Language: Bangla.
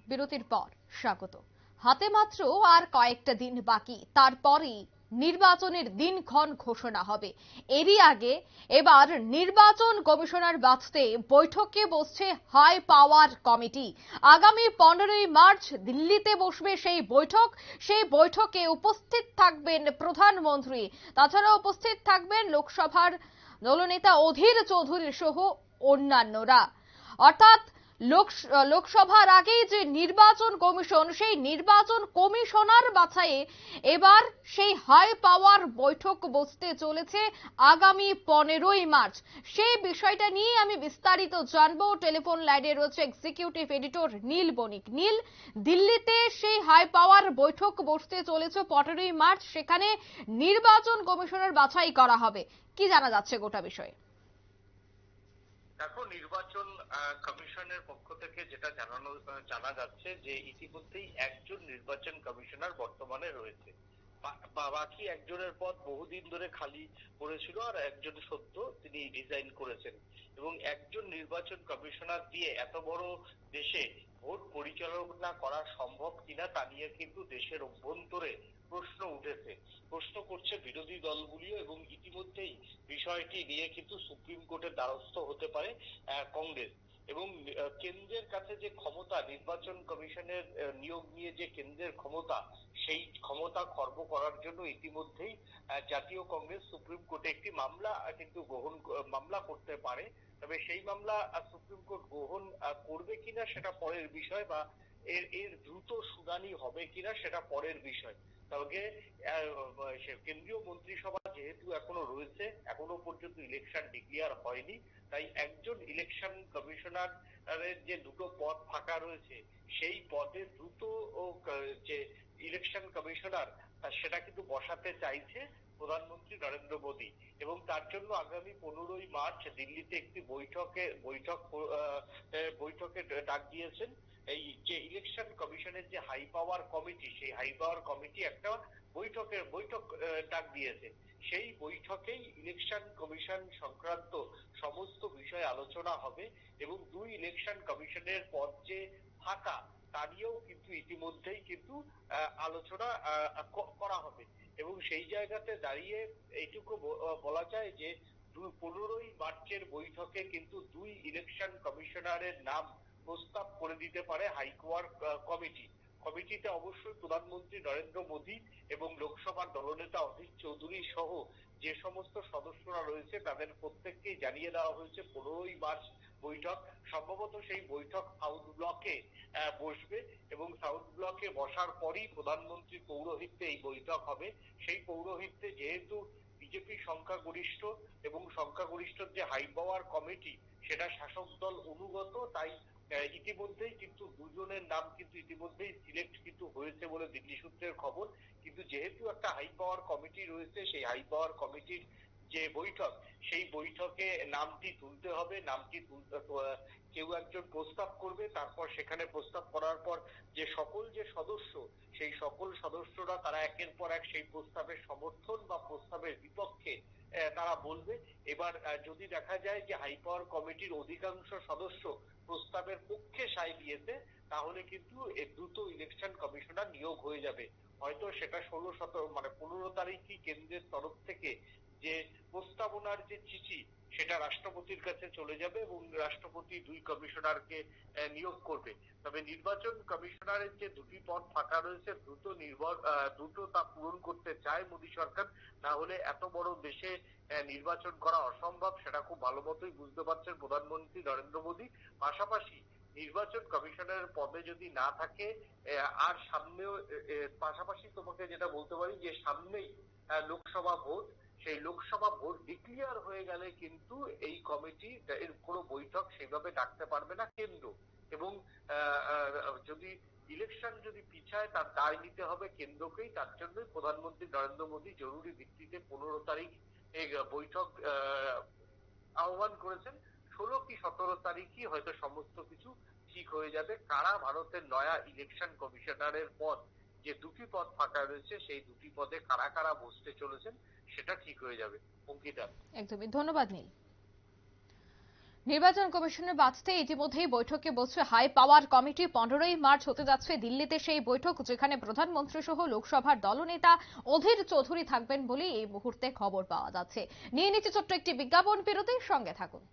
বিরতির পর স্বাগত। হাতে মাত্র আর কয়েকটা দিন বাকি, তারপরেই নির্বাচনের দিনক্ষণ ঘোষণা হবে। এরই আগে এবার নির্বাচন কমিশনার বাছতে বৈঠকে বসছে হাই পাওয়ার কমিটি। আগামী 15ই মার্চ দিল্লিতে বসবে সেই বৈঠক। সেই বৈঠকে উপস্থিত থাকবেন প্রধানমন্ত্রী, তাছাড়া উপস্থিত থাকবেন লোকসভার দলনেতা অধীর চৌধুরী সহ অন্যান্যরা। অর্থাৎ লোকসভার আগেই যে নির্বাচন কমিশন, সেই নির্বাচন কমিশনার বাছাইয়ে এবার সেই হাই পাওয়ার বৈঠক বসতে চলেছে আগামী 15ই মার্চ। সেই বিষয়টা নিয়ে আমি বিস্তারিত জানবো। টেলিফোন লাইনে রয়েছে এক্সিকিউটিভ এডিটর নীল বণিক। নীল, দিল্লিতে সেই হাই পাওয়ার বৈঠক বসতে চলেছে 15ই মার্চ, সেখানে নির্বাচন কমিশনার বাছাই করা হবে, কি জানা যাচ্ছে গোটা বিষয়ে? দেখো, নির্বাচন কমিশনের পক্ষ থেকে যেটা জানা যাচ্ছে যে ইতিমধ্যেই একজন নির্বাচন কমিশনার বর্তমানে রয়েছে। বাকি একজনের পদ বহুদিন ধরে খালি পড়েছিল, আর একজন সদ্য তিনি রিজাইন করেছেন। এবং একজন নির্বাচন কমিশনার দিয়ে এত বড় দেশে ভোট পরিচালনা করা সম্ভব কিনা তা নিয়ে কিন্তু দেশের অভ্যন্তরে প্রশ্ন উঠেছে, প্রশ্ন করছে বিরোধী দলগুলিও। এবং ইতিমধ্যেই বিষয়টি নিয়ে কিন্তু সুপ্রিম কোর্টের দ্বারস্থ হতে পারে কংগ্রেস। এবং কেন্দ্রের কাছে যে ক্ষমতা, নির্বাচন কমিশনের নিয়োগ নিয়ে যে কেন্দ্রের ক্ষমতা, সেই ক্ষমতা খর্ব করার জন্য ইতিমধ্যেই জাতীয় কংগ্রেস সুপ্রিম কোর্টে একটি মামলা কিন্তু মামলা করতে পারে। তবে সেই মামলা সুপ্রিম কোর্ট গ্রহণ করবে কিনা সেটা পরের বিষয়, বা এর দ্রুত শুনানি হবে কিনা সেটা পরের বিষয়। তবে কেন্দ্রীয় মন্ত্রিসভা যেহেতু এখনো রয়েছে, এখনো পর্যন্ত ইলেকশন ডিক্লেয়ার হয়নি, তাই একজন ইলেকশন কমিশনারের যে দুটো পদ ফাঁকা রয়েছে, সেই পদে দ্রুত যে ইলেকশন কমিশনার সেটা কিন্তু বসাতে চাইছে প্রধানমন্ত্রী নরেন্দ্র মোদী। এবং তার জন্য আগামী 15ই মার্চ দিল্লিতে একটি বৈঠকে ডাক দিয়েছেন। এই যে ইলেকশন কমিশনের যে হাই পাওয়ার কমিটি, সেই হাই পাওয়ার কমিটি একটা বৈঠক ডাক দিয়েছে। সেই বৈঠকেই ইলেকশন কমিশন সংক্রান্ত সমস্ত বিষয় আলোচনা হবে। এবং দুই ইলেকশন কমিশনের পদ যে ফাঁকা তা নিয়েও কিন্তু ইতিমধ্যেই কিন্তু আলোচনা করা হবে। এবং সেই জায়গাতে দাঁড়িয়ে এইটুকু বলা যায় যে 15ই মার্চের বৈঠকে কিন্তু দুই ইলেকশন কমিশনারের নাম প্রস্তাব করে দিতে পারে হাইকোয়ার কমিটিতে অবশ্যই প্রধানমন্ত্রী নরেন্দ্র মোদী এবং লোকসভার দলনেতা অধীর চৌধুরী সহ যে সমস্ত সদস্যরা রয়েছে তাদের প্রত্যেককেই জানিয়ে দেওয়া হয়েছে 15ই মার্চ বৈঠক। সম্ভবত সেই বৈঠক সাউথ ব্লকে বসবে এবং সাউথ ব্লকে বসার পরই প্রধানমন্ত্রীর পৌরোহিত্যে এই বৈঠক হবে। সেই পৌরোহিত্যে যেহেতু বিজেপি সংখ্যাগরিষ্ঠ এবং সংখ্যাগরিষ্ঠর যে হাই পাওয়ার কমিটি সেটা শাসক দল অনুগত, তাই ইতিমধ্যেই কিন্তু দুজনের নাম কিন্তু ইতিমধ্যেই সিলেক্ট কিন্তু হয়েছে বলে দিল্লি সূত্রের খবর। কিন্তু যেহেতু একটা হাই পাওয়ার কমিটি রয়েছে, সেই হাই পাওয়ার কমিটির যে বৈঠক, সেই বৈঠকে নামটি তুলতে হবে। কেউ একজন প্রস্তাব করবে, তারপর সেখানে প্রস্তাব করার পর যে সকল যে সদস্য, সেই সকল সদস্যরা তারা একের পর এক সেই প্রস্তাবের সমর্থন বা প্রস্তাবের বিপক্ষে তারা বলবে। এবার যদি দেখা যায় যে হাই পাওয়ার কমিটির অধিকাংশ সদস্য প্রস্তাবের পক্ষে সায় দিয়েছে, তাহলে কিন্তু দ্রুত ইলেকশন কমিশনার নিয়োগ হয়ে যাবে। হয়তো সেটা 15 তারিখই কেন্দ্রের তরফ থেকে যে প্রস্তাবনার যে চিঠি সেটা রাষ্ট্রপতির কাছে চলে যাবে এবং রাষ্ট্রপতি দুই কমিশনারকে নিয়োগ করবে। তবে নির্বাচন কমিশনারের যে দুটি পদ ফাঁকা রয়েছে, দ্রুত তা পূরণ করতে চায় মোদী সরকার। না হলে এত বড় দেশে নির্বাচন করা অসম্ভব, সেটা খুব ভালো মতোই বুঝতে পারছেন প্রধানমন্ত্রী নরেন্দ্র মোদী। পাশাপাশি নির্বাচন কমিশনের পদে যদি না থাকে আর সামনেও, পাশাপাশি তোমাকে যেটা বলতে পারি যে সামনেই লোকসভা ভোট, সেই লোকসভা ভোট ডিক্লিয়ার হয়ে গেলে কিন্তু এই কমিটি এর কোনো বৈঠক সেইভাবে ডাকতে পারবে না কেন্দ্র। এবং যদি ইলেকশন যদি পিছায় তার দায় নিতে হবে কেন্দ্রকেই। তার জন্যই প্রধানমন্ত্রী নরেন্দ্র মোদী জরুরি ভিত্তিতে 15 তারিখ বৈঠক আহ্বান করেছেন। 16 কি 17 তারিখই হয়তো সমস্ত কিছু ঠিক হয়ে যাবে। কারা ভারতের নয়া ইলেকশন কমিশনারের পদ, যে দুটি পদ ফাঁকা রয়েছে, সেই দুটি পদে কারা কারা বসতে চলেছেন সেটা ঠিক হয়ে যাবে। অঙ্কিতা, একদমই ধন্যবাদ নীল। নির্বাচন কমিশনের বাঁচতে ইতিমধ্যেই বৈঠকে বসছে হাই পাওয়ার কমিটি। 15ই মার্চ হতে যাচ্ছে দিল্লিতে সেই বৈঠক, যেখানে প্রধানমন্ত্রী সহ লোকসভার দলনেতা অধীর চৌধুরী থাকবেন বলে এই মুহূর্তে খবর পাওয়া যাচ্ছে। নিয়ে নিচ্ছে ছোট্ট একটি বিজ্ঞাপন বিরতির সঙ্গে থাকুন।